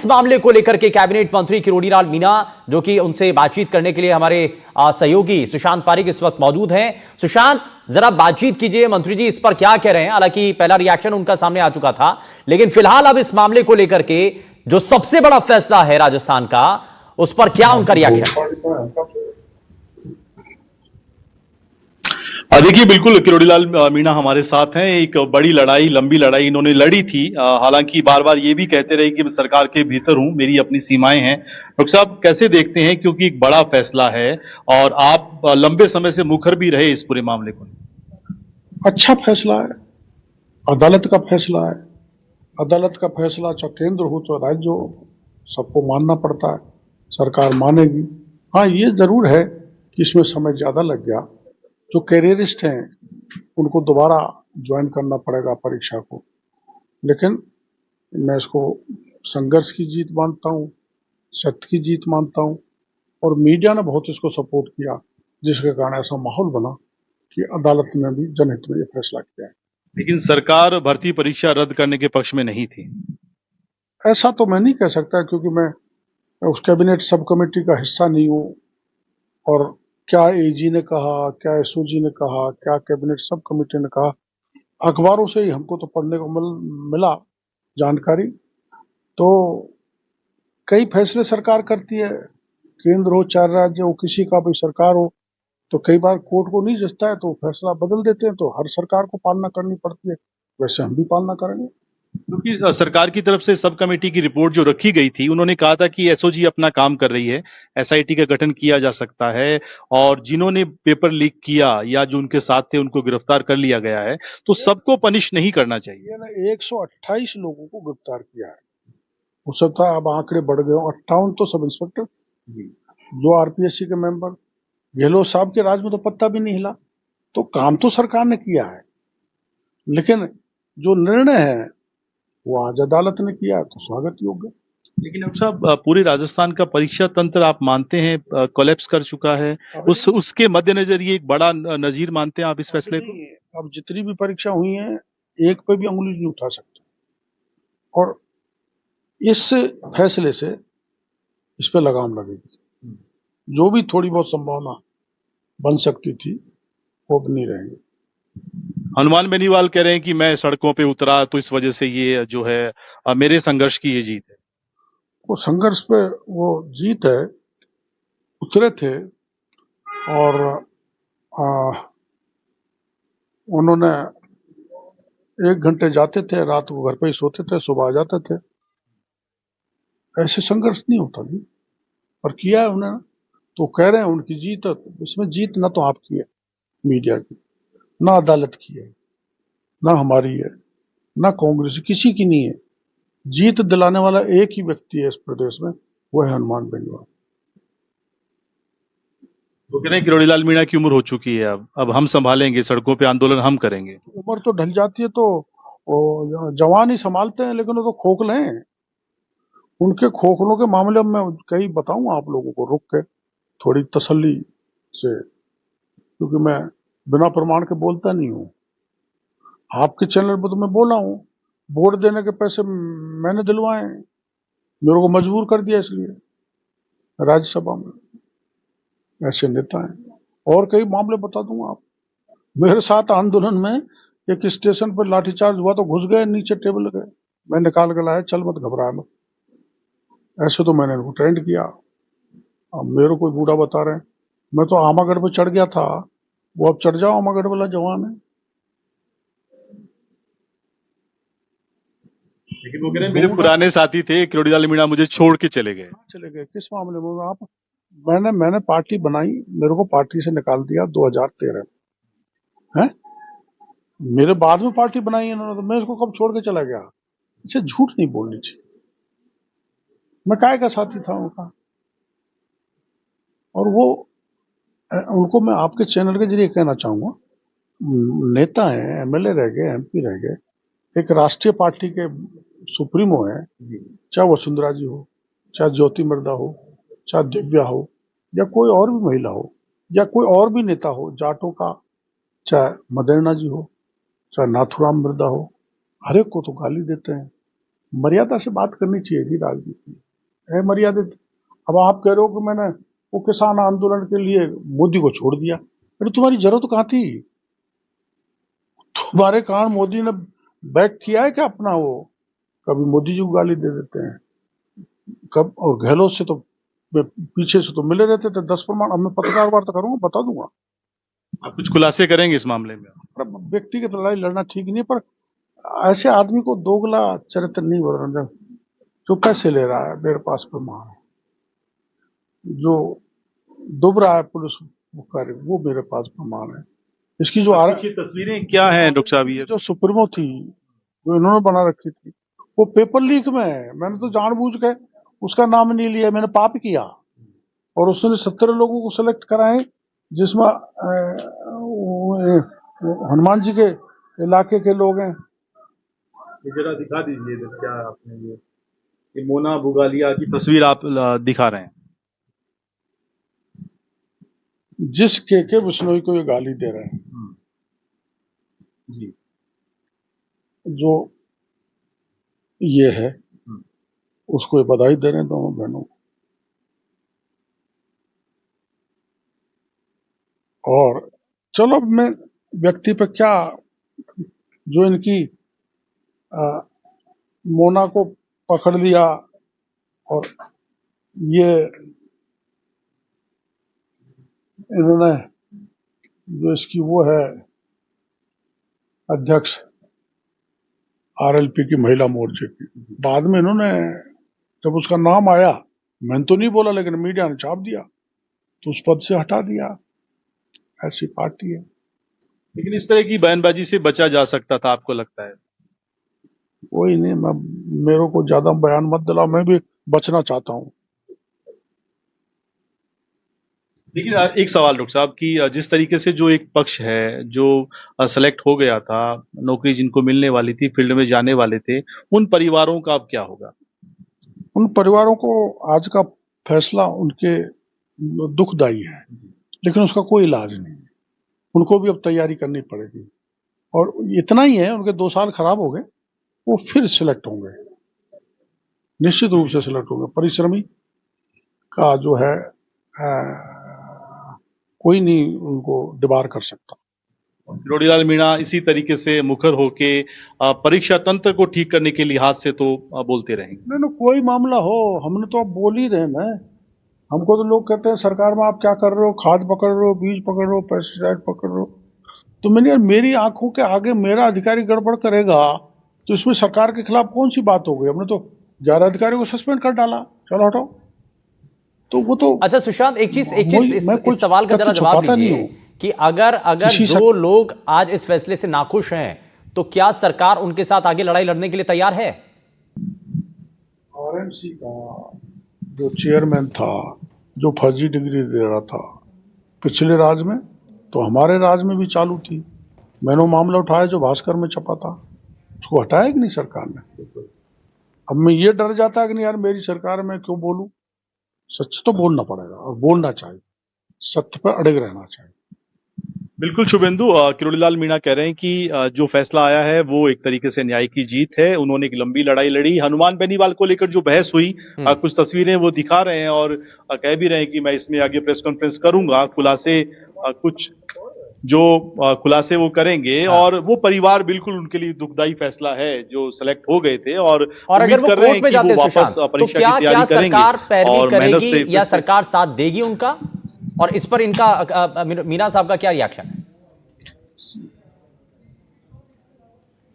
इस मामले को लेकर के कैबिनेट मंत्री किरोड़ीलाल मीणा जो कि उनसे बातचीत करने के लिए हमारे सहयोगी सुशांत पारिक इस वक्त मौजूद हैं। सुशांत, जरा बातचीत कीजिए, मंत्री जी इस पर क्या कह रहे हैं। हालांकि पहला रिएक्शन उनका सामने आ चुका था, लेकिन फिलहाल अब इस मामले को लेकर के जो सबसे बड़ा फैसला है राजस्थान का, उस पर क्या उनका रिएक्शन? देखिए, बिल्कुल किरोड़ीलाल मीणा हमारे साथ हैं। एक बड़ी लड़ाई, लंबी लड़ाई इन्होंने लड़ी थी। हालांकि बार बार ये भी कहते रहे कि मैं सरकार के भीतर हूं, मेरी अपनी सीमाएं हैं। डॉक्टर साहब, कैसे देखते हैं, क्योंकि एक बड़ा फैसला है और आप लंबे समय से मुखर भी रहे इस पूरे मामले को? अच्छा फैसला है, अदालत का फैसला है। अदालत का फैसला चाहे केंद्र हो तो राज्य हो, सबको मानना पड़ता है, सरकार मानेगी। हाँ, ये जरूर है कि इसमें समय ज्यादा लग गया। जो कैरियरिस्ट हैं उनको दोबारा ज्वाइन करना पड़ेगा परीक्षा को, लेकिन मैं इसको संघर्ष की जीत मानता हूँ, सत्य की जीत मानता हूँ। और मीडिया ने बहुत इसको सपोर्ट किया, जिसके कारण ऐसा माहौल बना कि अदालत ने भी जनहित में यह फैसला किया है। लेकिन सरकार भर्ती परीक्षा रद्द करने के पक्ष में नहीं थी। ऐसा तो मैं नहीं कह सकता, क्योंकि मैं उस कैबिनेट सब कमेटी का हिस्सा नहीं हूँ। और क्या एजी ने कहा, क्या एसओजी ने कहा, क्या कैबिनेट सब कमेटी ने कहा, अखबारों से ही हमको तो पढ़ने को मिला जानकारी। तो कई फैसले सरकार करती है, केंद्र हो चाहे राज्य हो, किसी का भी सरकार हो, तो कई बार कोर्ट को नहीं जचता है तो फैसला बदल देते हैं। तो हर सरकार को पालना करनी पड़ती है, वैसे हम भी पालना करेंगे। क्योंकि सरकार की तरफ से सब कमेटी की रिपोर्ट जो रखी गई थी, उन्होंने कहा था कि एसओजी अपना काम कर रही है, एसआईटी का गठन किया जा सकता है और जिन्होंने पेपर लीक किया या जो उनके साथ थे उनको गिरफ्तार कर लिया गया है, तो सबको पनिश नहीं करना चाहिए। 128 लोगों को गिरफ्तार किया है, हो सकता है अब आंकड़े बढ़ गए। 58 तो सब इंस्पेक्टर जी, जो आरपीएससी के मेंबर, गहलोत साहब के राज में तो पत्ता भी नहीं हिला। तो काम तो सरकार ने किया है, लेकिन जो निर्णय है वो आज अदालत ने किया है, तो स्वागत योग्य। लेकिन डॉक्टर साहब, पूरे राजस्थान का परीक्षा तंत्र आप मानते हैं कोलैप्स कर चुका है, उसके मद्देनजर ये एक बड़ा नजीर मानते हैं आप इस फैसले को? अब जितनी भी परीक्षा हुई है, एक पे भी उंगली नहीं उठा सकते, और इस फैसले से इस पे लगाम लगेगी। जो भी थोड़ी बहुत संभावना बन सकती थी वो अब नहीं रहेगी। हनुमान बेनीवाल कह रहे हैं कि मैं सड़कों पे उतरा तो इस वजह से ये जो है मेरे संघर्ष की ये जीत है। वो संघर्ष पे वो जीत है, उतरे थे और उन्होंने 1 घंटे जाते थे, रात को घर पे ही सोते थे, सुबह आ जाते थे। ऐसे संघर्ष नहीं होता जी, पर किया है उन्होंने, तो कह रहे हैं उनकी जीत है। इसमें जीत ना तो आपकी है मीडिया की, ना अदालत की है, ना हमारी है, ना कांग्रेस, किसी की नहीं है। जीत दिलाने वाला एक ही व्यक्ति है इस प्रदेश में, वो है हनुमान बेनीवाल। तो कह रहे हैं किरोड़ीलाल मीणा की उम्र हो चुकी है, अब हम संभालेंगे, सड़कों पे आंदोलन हम करेंगे। उम्र तो ढल जाती है तो जवान ही संभालते हैं, लेकिन वो तो खोखले हैं। उनके खोखलों के मामले में कई बताऊं आप लोगों को, रुक के थोड़ी तसल्ली से, क्योंकि मैं बिना प्रमाण के बोलता नहीं हूं। आपके चैनल पर तो मैं बोला हूं, वोट देने के पैसे मैंने दिलवाए, मेरे को मजबूर कर दिया इसलिए राज्यसभा में। ऐसे नेता हैं, और कई मामले बता दूंगा आप। मेरे साथ आंदोलन में एक स्टेशन पर लाठीचार्ज हुआ तो घुस गए, नीचे टेबल गए, मैं निकाल के लाया, चल मत घबरा मत। ऐसे तो मैंने इनको ट्रेंड किया। अब मेरे कोई बूढ़ा बता रहे हैं, मैं तो आमागढ़ पे चढ़ गया था, वो अब चढ़ जाओ, आमागढ़ वाला जवान है। लेकिन वो कह रहे हैं मेरे पुराने साथी थे, किरोड़ीलाल मीणा मुझे छोड़ के चले गए। चले गए किस मामले में आप? मैंने पार्टी बनाई, मेरे को पार्टी से निकाल दिया 2013 में, है? मेरे बाद में पार्टी बनाई इन्होंने, तो मैं इसको कब छोड़ के चला गया? इसे झूठ नहीं बोलनी चाहिए। मैं काय का साथी था उनका, और वो उनको मैं आपके चैनल के जरिए कहना चाहूंगा, नेता है, एमएलए रह गए, एमपी रह गए, एक राष्ट्रीय पार्टी के सुप्रीमो है, चाहे वसुंधरा जी हो, चाहे ज्योति मर्दा हो, चाहे दिव्या हो, या कोई और भी महिला हो, या कोई और भी नेता हो जाटों का, चाहे मदेरणा जी हो, चाहे नाथुराम मृदा हो, हर एक को तो गाली देते हैं। मर्यादा से बात करनी चाहिए थी राजनीति में। है मर्यादित। अब आप कह रहे हो कि मैंने वो किसान आंदोलन के लिए मोदी को छोड़ दिया, अरे तुम्हारी जरूरत कहाँ थी? तुम्हारे कारण मोदी ने बैक किया है क्या अपना? वो कभी मोदी जी को गाली दे देते हैं, कब, और गहलोत से तो पीछे से तो मिले रहते थे। 10 प्रमाण, अब मैं पत्रकार वार्ता करूंगा, बता दूंगा। आप कुछ खुलासे करेंगे इस मामले में? पर व्यक्तिगत लड़ाई लड़ना ठीक नहीं, पर ऐसे आदमी को दोगला चरित्र नहीं बनना। जो पैसे ले रहा है, मेरे पास प्रमाण है। जो डूब रहा है पुलिस कार्य, वो मेरे पास प्रमाण है। इसकी जो तस्वीरें क्या हैं डॉक्टर साहब? ये जो सुप्रीमो थी, जो इन्होंने बना रखी थी, वो पेपर लीक में है। मैंने तो जानबूझ के उसका नाम नहीं लिया, मैंने पाप किया। और उसने 17 लोगों को सेलेक्ट कराए, जिसमें हनुमान जी के इलाके के लोग हैं। ये जरा दिखा दीजिए क्या आपने ये मोना बुगालिया की तस्वीर आप दिखा रहे हैं। जिस के बिश्नोई को ये गाली दे रहे हैं जी, जो ये है, उसको ये बधाई दे रहे हैं दोनों बहनों को। और चलो, अब मैं व्यक्ति पे क्या, जो इनकी मोना को पकड़ लिया, और ये इन्होंने जो इसकी वो है अध्यक्ष आरएलपी की, महिला मोर्चे की, बाद में इन्होंने जब उसका नाम आया, मैंने तो नहीं बोला लेकिन मीडिया ने छाप दिया, तो उस पद से हटा दिया। ऐसी पार्टी है। लेकिन इस तरह की बयानबाजी से बचा जा सकता था, आपको लगता है? कोई नहीं, मैं, मेरे को ज्यादा बयान मत दिलाओ, मैं भी बचना चाहता हूँ। लेकिन एक सवाल डॉक्टर साहब की, जिस तरीके से जो एक पक्ष है जो सेलेक्ट हो गया था, नौकरी जिनको मिलने वाली थी, फील्ड में जाने वाले थे, उन परिवारों का अब क्या होगा? उन परिवारों को आज का फैसला उनके दुखदायी है, लेकिन उसका कोई इलाज नहीं है। उनको भी अब तैयारी करनी पड़ेगी। और इतना ही है, उनके 2 साल खराब हो गए, वो फिर सिलेक्ट होंगे, निश्चित रूप से सिलेक्ट होंगे। परिश्रमी का जो है कोई नहीं उनको डिबार कर सकता। किरोड़ीलाल मीणा इसी तरीके से मुखर होके परीक्षा तंत्र को ठीक करने के लिहाज से तो बोलते रहेंगे। नहीं, कोई मामला हो, हमने तो अब बोल ही रहे ना। हमको तो लोग कहते हैं सरकार में आप क्या कर रहे हो, खाद पकड़ रहे हो, बीज पकड़ रहे हो, पेस्टिसाइड पकड़ रहे हो। तो मैंने, मेरी आंखों के आगे मेरा अधिकारी गड़बड़ करेगा तो इसमें सरकार के खिलाफ कौन सी बात हो गई? हमने तो 11 अधिकारियों को सस्पेंड कर डाला, चलो हटाओ। तो वो तो अच्छा सुशांत, एक चीज इस सवाल का जरा जवाब दीजिए कि अगर जो लोग आज इस फैसले से नाखुश हैं, तो क्या सरकार उनके साथ आगे लड़ाई लड़ने के लिए तैयार है? आरएमसी का जो चेयरमैन था, जो फर्जी डिग्री दे रहा था पिछले राज में, तो हमारे राज में भी चालू थी। मैंने मामला उठाया जो भास्कर में छपा था, उसको हटाया कि नहीं सरकार ने? अब मैं ये डर जाता कि नहीं यार, मेरी सरकार में क्यों बोलूं? सच तो बोलना पड़ेगा, और बोलना चाहिए, सत्य पर अड़े रहना चाहिए। बिल्कुल शुभेंदु, किरोड़ीलाल मीणा कह रहे हैं कि जो फैसला आया है वो एक तरीके से न्याय की जीत है। उन्होंने एक लंबी लड़ाई लड़ी। हनुमान बेनीवाल को लेकर जो बहस हुई, कुछ तस्वीरें वो दिखा रहे हैं और कह भी रहे हैं कि मैं इसमें आगे प्रेस कॉन्फ्रेंस करूंगा, खुलासे कुछ जो खुलासे वो करेंगे। और वो परिवार बिल्कुल उनके लिए दुखदाई फैसला है जो सेलेक्ट हो गए थे, और अगर वो कोर्ट में जाते हैं वापस परीक्षा की तैयारी करेंगे, सरकार पैरवी करेगी या सरकार साथ देगी उनका? और इस पर इनका मीणा साहब का क्या रिएक्शन है?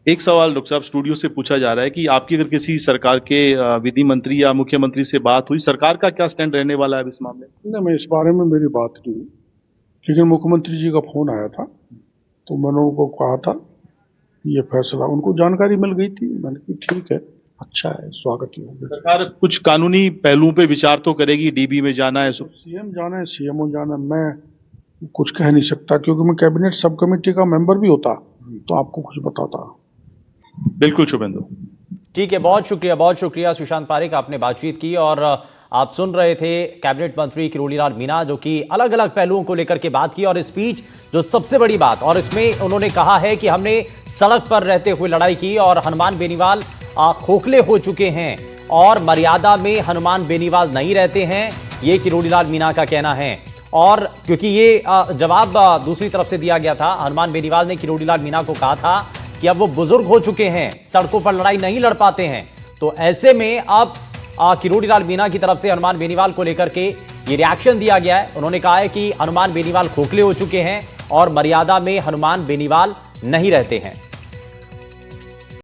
एक सवाल डॉक्टर साहब स्टूडियो से पूछा जा रहा है कि आपकी अगर किसी सरकार के विधि मंत्री या मुख्यमंत्री से बात हुई, सरकार का क्या स्टैंड रहने वाला है इस मामले में? नहीं, मैं इस बारे में मेरी बात नहीं हुई, लेकिन मुख्यमंत्री जी का फोन आया था, तो मैंने उनको कहा था ये फैसला, उनको जानकारी मिल गई थी। मैंने कहा ठीक है, अच्छा है, स्वागत ही होगा। सरकार कुछ कानूनी पहलुओं पे विचार तो करेगी, डीबी में जाना है, सीएम जाना है, सीएमओ जाना है, मैं कुछ कह नहीं सकता, क्योंकि मैं कैबिनेट सब कमेटी का मेंबर भी होता तो आपको कुछ बताता। बिल्कुल शुभेंदु, ठीक है, बहुत शुक्रिया सुशांत पारेख, आपने बातचीत की। और आप सुन रहे थे कैबिनेट मंत्री किरोड़ीलाल मीणा, जो कि अलग अलग पहलुओं को लेकर के बात की। और स्पीच जो सबसे बड़ी बात, और इसमें उन्होंने कहा है कि हमने सड़क पर रहते हुए लड़ाई की, और हनुमान बेनीवाल खोखले हो चुके हैं और मर्यादा में हनुमान बेनीवाल नहीं रहते हैं, ये किरोड़ीलाल मीणा का कहना है। और क्योंकि ये जवाब दूसरी तरफ से दिया गया था, हनुमान बेनीवाल ने किरोड़ीलाल मीणा को कहा था कि अब वो बुजुर्ग हो चुके हैं, सड़कों पर लड़ाई नहीं लड़ पाते हैं। तो ऐसे में अब किरोड़ीलाल मीणा की तरफ से हनुमान बेनीवाल को लेकर के ये रिएक्शन दिया गया है। उन्होंने कहा है कि हनुमान बेनीवाल खोखले हो चुके हैं और मर्यादा में हनुमान बेनीवाल नहीं रहते हैं।